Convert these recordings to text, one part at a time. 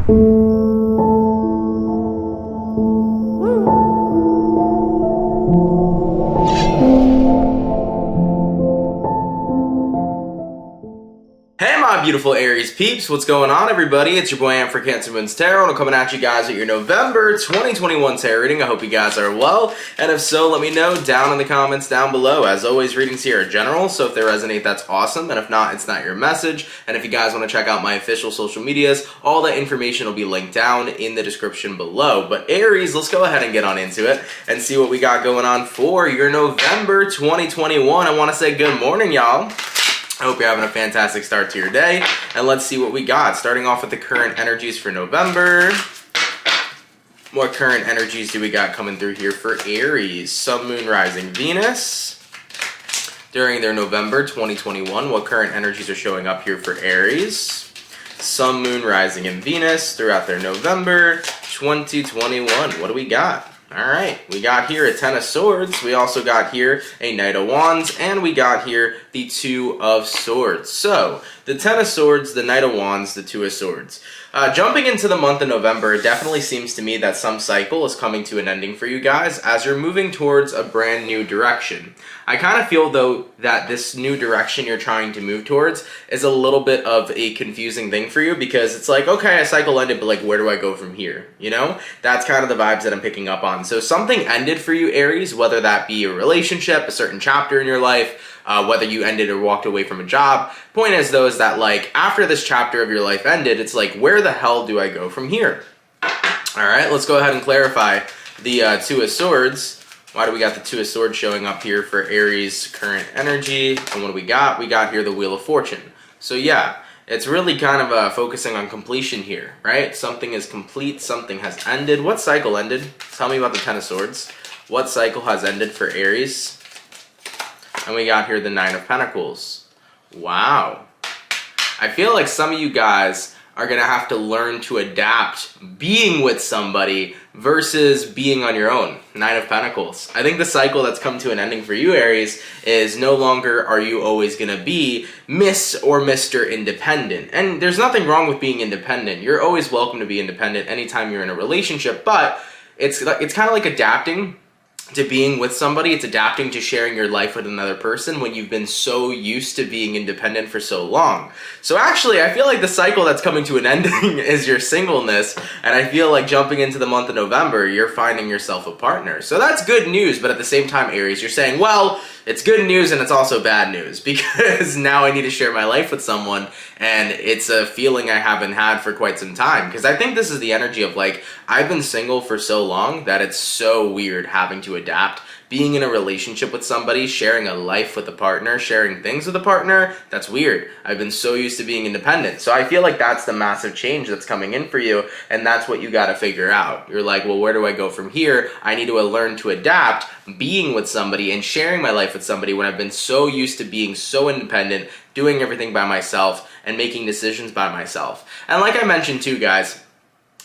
Hey my beautiful Aries peeps, what's going on everybody? It's your boy Am for CancerMoonsTarot, and I'm coming at you guys with your November 2021 tarot reading. I hope you guys are well, and if so, let me know down in the comments down below. As always, readings here are general, so if they resonate, that's awesome, and if not, it's not your message. And if you guys want to check out my official social medias, all that information will be linked down in the description below. But Aries, let's go ahead and get on into it and see what we got going on for your November 2021. I want to say good morning, y'all. I hope you're having a fantastic start to your day, and let's see what we got. Starting off with the current energies for November. What current energies do we got coming through here for Aries? Sun, Moon, Rising, Venus. During their November 2021, what current energies are showing up here for Aries? Sun, Moon, Rising, and Venus throughout their November 2021. What do we got? Alright, we got here a Ten of Swords, we also got here a Knight of Wands, and we got here the Two of Swords. So, the Ten of Swords, the Knight of Wands, the Two of Swords. Jumping into the month of November, it definitely seems to me that some cycle is coming to an ending for you guys as you're moving towards a brand new direction. I kind of feel, though, that this new direction you're trying to move towards is a little bit of a confusing thing for you, because it's like, okay, a cycle ended, but like, where do I go from here? You know? That's kind of the vibes that I'm picking up on. So something ended for you, Aries, whether that be a relationship, a certain chapter in your life, whether you ended or walked away from a job. Point is, though, is that like after this chapter of your life ended, it's like, where the hell do I go from here? All right, let's go ahead and clarify the Two of Swords. Why do we got the Two of Swords showing up here for Aries current energy? And what do we got? We got here the Wheel of Fortune. So yeah, it's really kind of focusing on completion here, right? Something is complete, something has ended. What cycle ended? Tell me about the Ten of Swords. What cycle has ended for Aries? And we got here the Nine of Pentacles. Wow. I feel like some of you guys are going to have to learn to adapt being with somebody versus being on your own. Nine of Pentacles. I think the cycle that's come to an ending for you, Aries, is no longer are you always going to be Miss or Mr. Independent. And there's nothing wrong with being independent. You're always welcome to be independent anytime you're in a relationship, but it's kind of like adapting to being with somebody. It's adapting to sharing your life with another person when you've been so used to being independent for so long. So actually, I feel like the cycle that's coming to an ending is your singleness, and I feel like jumping into the month of November, you're finding yourself a partner. So that's good news, but at the same time, Aries, you're saying, well, it's good news and it's also bad news, because now I need to share my life with someone, and it's a feeling I haven't had for quite some time. Because I think this is the energy of like, I've been single for so long that it's so weird having to adapt. Being in a relationship with somebody, sharing a life with a partner, sharing things with a partner, that's weird. I've been so used to being independent. So I feel like that's the massive change that's coming in for you, and that's what you got to figure out. You're like, well, where do I go from here? I need to learn to adapt being with somebody and sharing my life with somebody when I've been so used to being so independent, doing everything by myself, and making decisions by myself. And like I mentioned too, guys,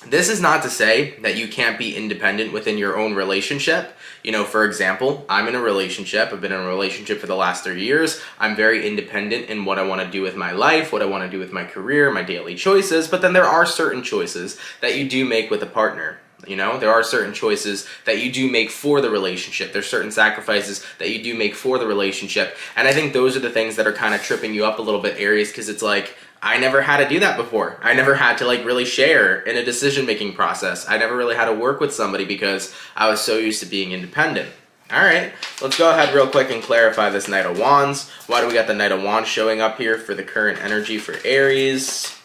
this is not to say that you can't be independent within your own relationship. You know, for example, I'm in a relationship. I've been in a relationship for the last 3 years. I'm very independent in what I want to do with my life, what I want to do with my career, my daily choices. But then there are certain choices that you do make with a partner. You know, there are certain choices that you do make for the relationship. There's certain sacrifices that you do make for the relationship. And I think those are the things that are kind of tripping you up a little bit, Aries, because it's like, I never had to do that before. I never had to like really share in a decision-making process. I never really had to work with somebody because I was so used to being independent. All right, let's go ahead real quick and clarify this Knight of Wands. Why do we got the Knight of Wands showing up here for the current energy for Aries?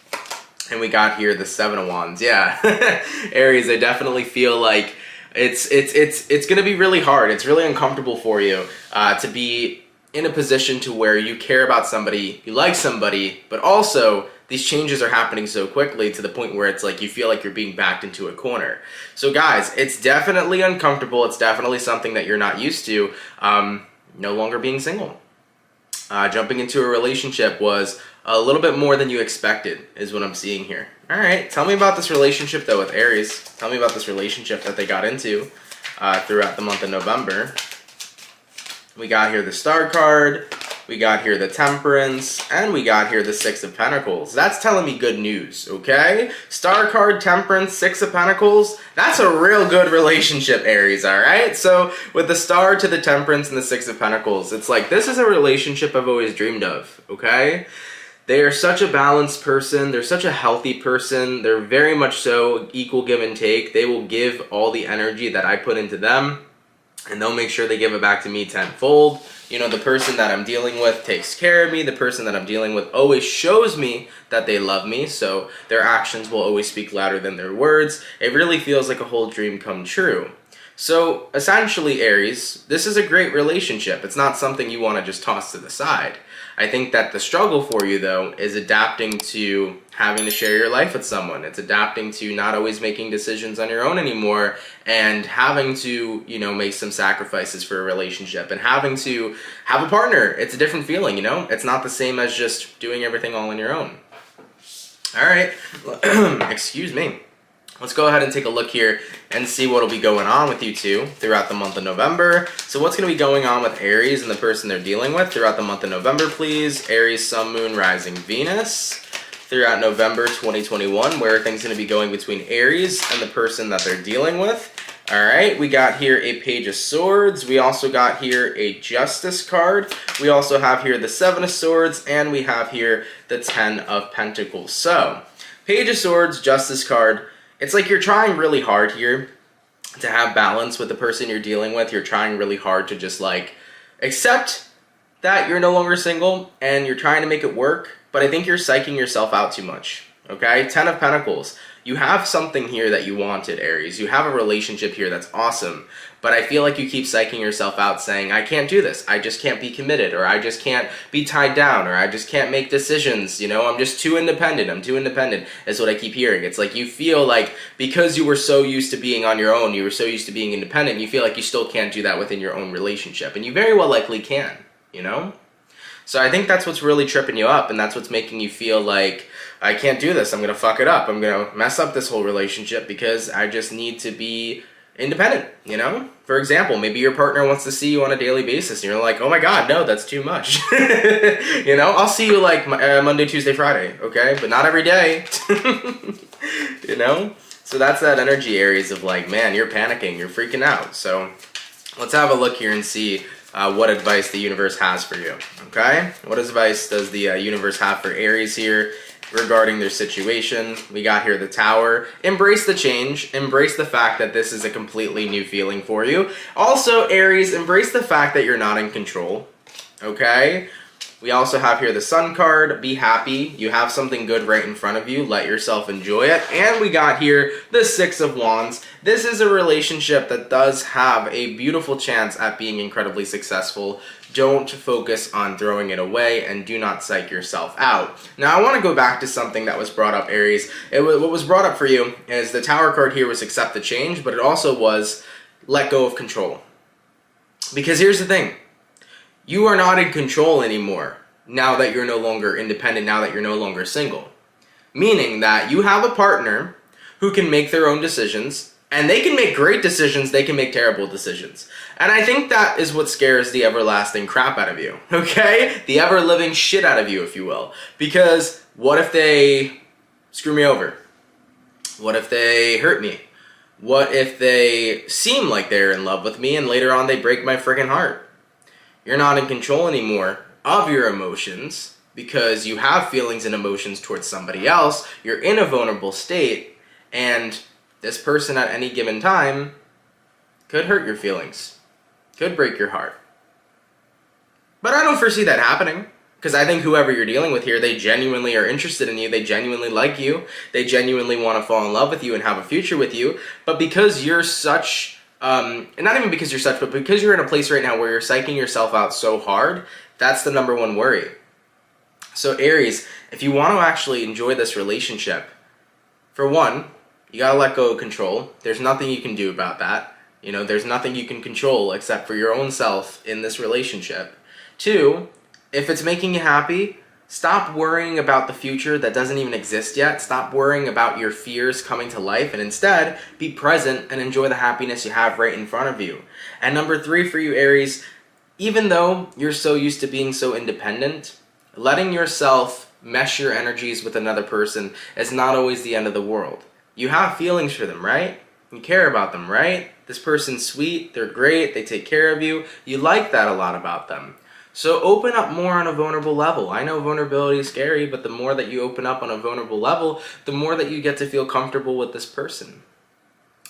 And we got here the Seven of Wands. Yeah, Aries, I definitely feel like it's going to be really hard. It's really uncomfortable for you to be in a position to where you care about somebody, you like somebody, but also these changes are happening so quickly to the point where it's like you feel like you're being backed into a corner. So guys, it's definitely uncomfortable. It's definitely something that you're not used to. No longer being single. Jumping into a relationship was a little bit more than you expected is what I'm seeing here. All right, tell me about this relationship though with Aries. Tell me about this relationship that they got into throughout the month of November. We got here the Star card, we got here the Temperance, and we got here the Six of Pentacles. That's telling me good news, okay? Star card, Temperance, Six of Pentacles, that's a real good relationship, Aries, all right? So with the Star to the Temperance and the Six of Pentacles, it's like this is a relationship I've always dreamed of, okay? They are such a balanced person. They're such a healthy person. They're very much so equal give and take. They will give all the energy that I put into them, and they'll make sure they give it back to me tenfold. You know, the person that I'm dealing with takes care of me. The person that I'm dealing with always shows me that they love me, so their actions will always speak louder than their words. It really feels like a whole dream come true. So essentially, Aries, this is a great relationship. It's not something you want to just toss to the side. I think that the struggle for you, though, is adapting to having to share your life with someone. It's adapting to not always making decisions on your own anymore, and having to, you know, make some sacrifices for a relationship, and having to have a partner. It's a different feeling, you know? It's not the same as just doing everything all on your own. All right, excuse me. Let's go ahead and take a look here and see what will be going on with you two throughout the month of November. So what's going to be going on with Aries and the person they're dealing with throughout the month of November, please? Aries, Sun, Moon, Rising, Venus. Throughout November 2021, where are things going to be going between Aries and the person that they're dealing with? All right, we got here a Page of Swords. We also got here a Justice card. We also have here the Seven of Swords, and we have here the Ten of Pentacles. So, Page of Swords, Justice card. It's like you're trying really hard here to have balance with the person you're dealing with. You're trying really hard to just like accept that you're no longer single and you're trying to make it work, but I think you're psyching yourself out too much, okay? Ten of Pentacles. You have something here that you wanted, Aries. You have a relationship here that's awesome, but I feel like you keep psyching yourself out saying, I can't do this. I just can't be committed, or I just can't be tied down, or I just can't make decisions. You know, I'm just too independent. I'm too independent is what I keep hearing. It's like you feel like because you were so used to being on your own, you were so used to being independent, you feel like you still can't do that within your own relationship. And you very well likely can, you know? So I think that's what's really tripping you up, and that's what's making you feel like, I can't do this, I'm gonna fuck it up, I'm gonna mess up this whole relationship because I just need to be independent, you know? For example, maybe your partner wants to see you on a daily basis, and you're like, oh my god, no, that's too much. You know, I'll see you like Monday, Tuesday, Friday, okay? But not every day, you know? So that's that energy, Aries, of like, man, you're panicking, you're freaking out. So let's have a look here and see what advice the universe has for you, okay? What advice does the universe have for Aries here regarding their situation? We got here the Tower. Embrace the change. Embrace the fact that this is a completely new feeling for you. Also, Aries, embrace the fact that you're not in control, okay? We also have here the Sun card. Be happy. You have something good right in front of you. Let yourself enjoy it. And we got here the Six of Wands. This is a relationship that does have a beautiful chance at being incredibly successful. Don't focus on throwing it away, and do not psych yourself out. Now, I want to go back to something that was brought up, Aries. What was brought up for you is the Tower card here was accept the change, but it also was let go of control. Because here's the thing. You are not in control anymore now that you're no longer independent, now that you're no longer single. Meaning that you have a partner who can make their own decisions, and they can make great decisions, they can make terrible decisions. And I think that is what scares the everlasting crap out of you, okay? The ever-living shit out of you, if you will. Because what if they screw me over? What if they hurt me? What if they seem like they're in love with me and later on they break my friggin' heart? You're not in control anymore of your emotions because you have feelings and emotions towards somebody else. You're in a vulnerable state, and this person at any given time could hurt your feelings, could break your heart. But I don't foresee that happening, because I think whoever you're dealing with here, they genuinely are interested in you, they genuinely like you, they genuinely want to fall in love with you and have a future with you. But because you're such and not even because you're such, but because you're in a place right now where you're psyching yourself out so hard, that's the number one worry. So Aries, if you want to actually enjoy this relationship, for one, you gotta let go of control. There's nothing you can do about that. You know, there's nothing you can control except for your own self in this relationship. Two, if it's making you happy, stop worrying about the future that doesn't even exist yet. Stop worrying about your fears coming to life, and instead be present and enjoy the happiness you have right in front of you. And number three for you, Aries, Even though you're so used to being so independent, letting yourself mesh your energies with another person is not always the end of the world. You have feelings for them, right? You care about them, right? This person's sweet, they're great, they take care of you. You like that a lot about them. So open up more on a vulnerable level. I know vulnerability is scary, but the more that you open up on a vulnerable level, the more that you get to feel comfortable with this person.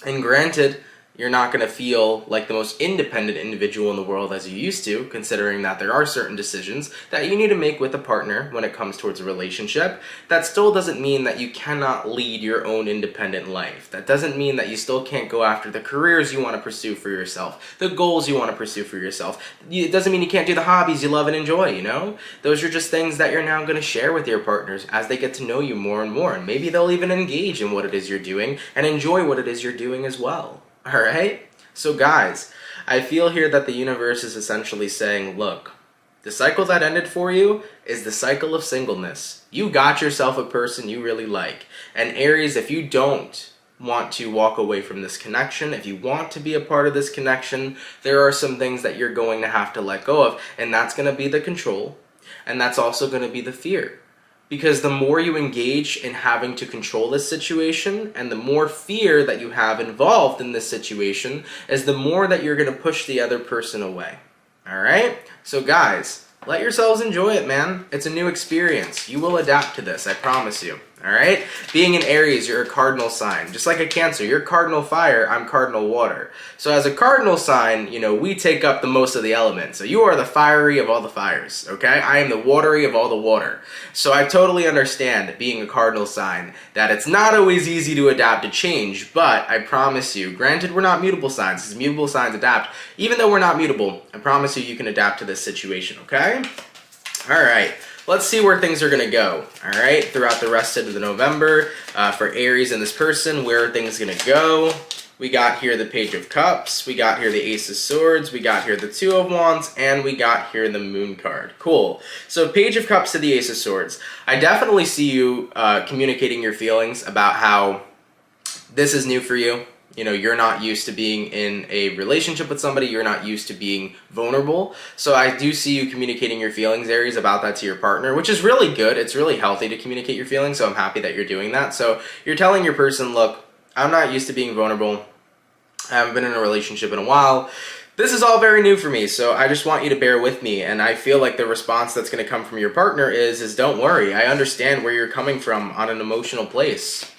And granted, you're not going to feel like the most independent individual in the world as you used to, considering that there are certain decisions that you need to make with a partner when it comes towards a relationship. That still doesn't mean that you cannot lead your own independent life. That doesn't mean that you still can't go after the careers you want to pursue for yourself, the goals you want to pursue for yourself. It doesn't mean you can't do the hobbies you love and enjoy, you know? Those are just things that you're now going to share with your partners as they get to know you more and more. And maybe they'll even engage in what it is you're doing and enjoy what it is you're doing as well. All right? So guys, I feel here that the universe is essentially saying, look, the cycle that ended for you is the cycle of singleness. You got yourself a person you really like. And Aries, if you don't want to walk away from this connection, if you want to be a part of this connection, there are some things that you're going to have to let go of. And that's going to be the control. And that's also going to be the fear. Because the more you engage in having to control this situation and the more fear that you have involved in this situation is the more that you're going to push the other person away. All right? So guys, let yourselves enjoy it, man. It's a new experience. You will adapt to this, I promise you. All right? Being an Aries, you're a cardinal sign. Just like a Cancer, you're cardinal fire, I'm cardinal water. So as a cardinal sign, you know, we take up the most of the elements. So you are the fiery of all the fires, okay? I am the watery of all the water. So I totally understand, being a cardinal sign, that it's not always easy to adapt to change, but I promise you, granted we're not mutable signs, because mutable signs adapt. Even though we're not mutable, I promise you, you can adapt to this situation, okay? All right. Let's see where things are going to go, all right, throughout the rest of the November. For Aries and this person, where are things going to go? We got here the Page of Cups, we got here the Ace of Swords, we got here the Two of Wands, and we got here the Moon card. Cool. So Page of Cups to the Ace of Swords. I definitely see you communicating your feelings about how this is new for you. You know, you're not used to being in a relationship with somebody. You're not used to being vulnerable. So I do see you communicating your feelings, Aries, about that to your partner, which is really good. It's really healthy to communicate your feelings, so I'm happy that you're doing that. So you're telling your person, look, I'm not used to being vulnerable. I haven't been in a relationship in a while. This is all very new for me, so I just want you to bear with me. And I feel like the response that's going to come from your partner is don't worry. I understand where you're coming from on an emotional place.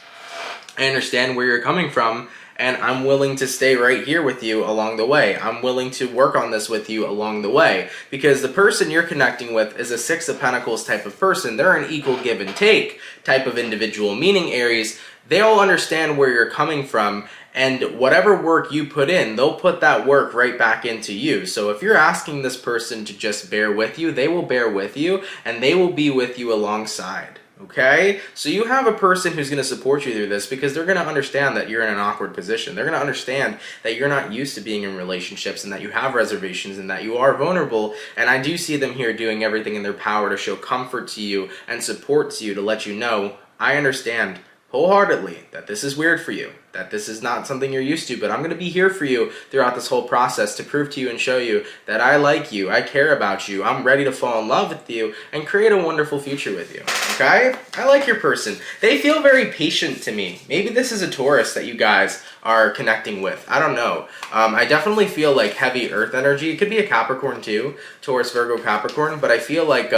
I understand where you're coming from. And I'm willing to stay right here with you along the way. I'm willing to work on this with you along the way. Because the person you're connecting with is a Six of Pentacles type of person. They're an equal give and take type of individual. Meaning, Aries, they'll understand where you're coming from. And whatever work you put in, they'll put that work right back into you. So if you're asking this person to just bear with you, they will bear with you. And they will be with you alongside. Okay? So you have a person who's going to support you through this because they're going to understand that you're in an awkward position. They're going to understand that you're not used to being in relationships and that you have reservations and that you are vulnerable. And I do see them here doing everything in their power to show comfort to you and support to you to let you know, I understand wholeheartedly that this is weird for you, that this is not something you're used to, but I'm going to be here for you throughout this whole process to prove to you and show you that I like you, I care about you, I'm ready to fall in love with you and create a wonderful future with you, okay? I like your person. They feel very patient to me. Maybe this is a Taurus that you guys are connecting with. I don't know. I definitely feel like heavy earth energy. It could be a Capricorn too, Taurus, Virgo, Capricorn, but I feel like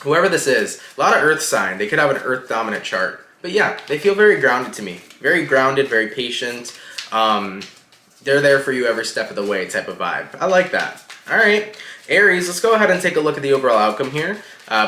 whoever this is, a lot of earth sign, they could have an earth dominant chart. But yeah, they feel very grounded to me. Very grounded, very patient. They're there for you every step of the way type of vibe. I like that. All right, Aries, let's go ahead and take a look at the overall outcome here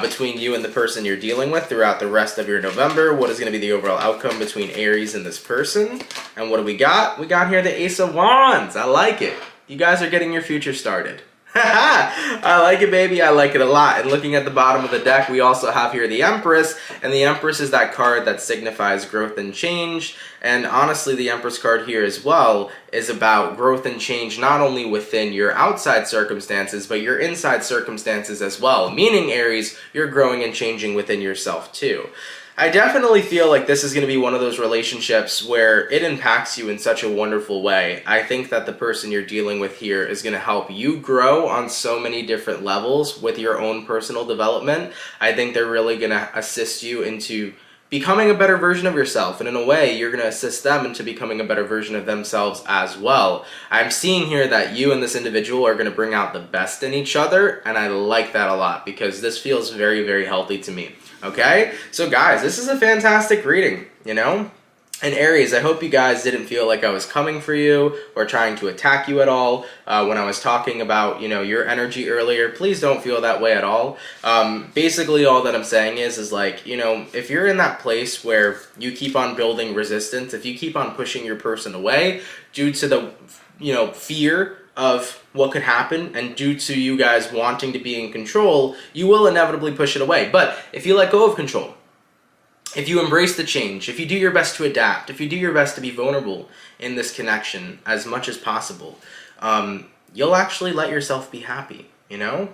between you and the person you're dealing with throughout the rest of your November. What is going to be the overall outcome between Aries and this person? And what do we got? We got here the Ace of Wands. I like it. You guys are getting your future started. I like it, baby. I like it a lot. And looking at the bottom of the deck, we also have here the Empress. And the Empress is that card that signifies growth and change. And honestly, the Empress card here as well is about growth and change, not only within your outside circumstances, but your inside circumstances as well. Meaning, Aries, you're growing and changing within yourself too. I definitely feel like this is going to be one of those relationships where it impacts you in such a wonderful way. I think that the person you're dealing with here is going to help you grow on so many different levels with your own personal development. I think they're really going to assist you into becoming a better version of yourself, and in a way you're going to assist them into becoming a better version of themselves as well. I'm seeing here that you and this individual are going to bring out the best in each other, and I like that a lot because this feels very, very healthy to me. Okay, so guys, this is a fantastic reading, you know? And Aries, I hope you guys didn't feel like I was coming for you or trying to attack you at all when I was talking about, you know, your energy earlier. Please don't feel that way at all. Basically, all that I'm saying is like, you know, if you're in that place where you keep on building resistance, if you keep on pushing your person away due to the, you know, fear of what could happen and due to you guys wanting to be in control, you will inevitably push it away. But if you let go of control, if you embrace the change, if you do your best to adapt, if you do your best to be vulnerable in this connection as much as possible, you'll actually let yourself be happy, you know?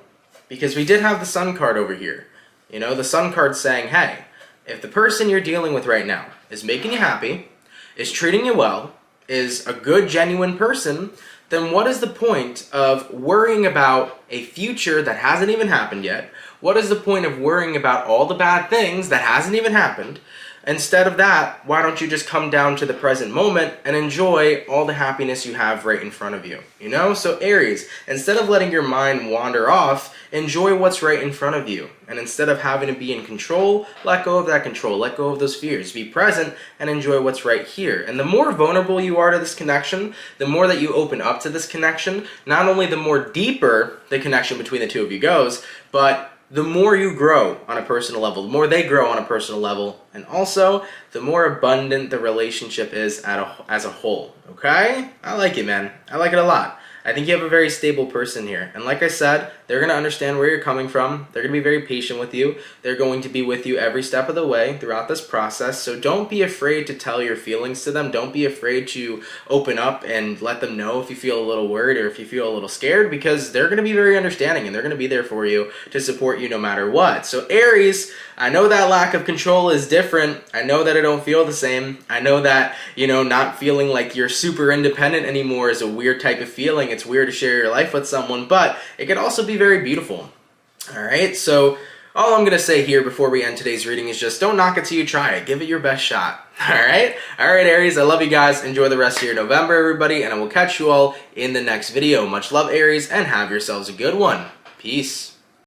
Because we did have the Sun card over here. You know, the Sun card saying, hey, if the person you're dealing with right now is making you happy, is treating you well, is a good, genuine person, then what is the point of worrying about a future that hasn't even happened yet? What is the point of worrying about all the bad things that hasn't even happened? Instead of that, why don't you just come down to the present moment and enjoy all the happiness you have right in front of you, you know? So Aries, instead of letting your mind wander off, enjoy what's right in front of you. And instead of having to be in control, let go of that control, let go of those fears. Be present and enjoy what's right here. And the more vulnerable you are to this connection, the more that you open up to this connection, not only the more deeper the connection between the two of you goes, but the more you grow on a personal level, the more they grow on a personal level, and also the more abundant the relationship is as a whole, okay? I like it, man. I like it a lot. I think you have a very stable person here. And like I said, they're going to understand where you're coming from. They're going to be very patient with you. They're going to be with you every step of the way throughout this process. So don't be afraid to tell your feelings to them. Don't be afraid to open up and let them know if you feel a little worried or if you feel a little scared, because they're going to be very understanding and they're going to be there for you to support you no matter what. So Aries, I know that lack of control is different. I know that I don't feel the same. I know that, you know, not feeling like you're super independent anymore is a weird type of feeling. It's weird to share your life with someone, but it could also be very beautiful. All right, so all I'm going to say here before we end today's reading is just don't knock it till you try it. Give it your best shot. All right, Aries, I love you guys. Enjoy the rest of your November, everybody, and I will catch you all in the next video. Much love, Aries, and have yourselves a good one. Peace.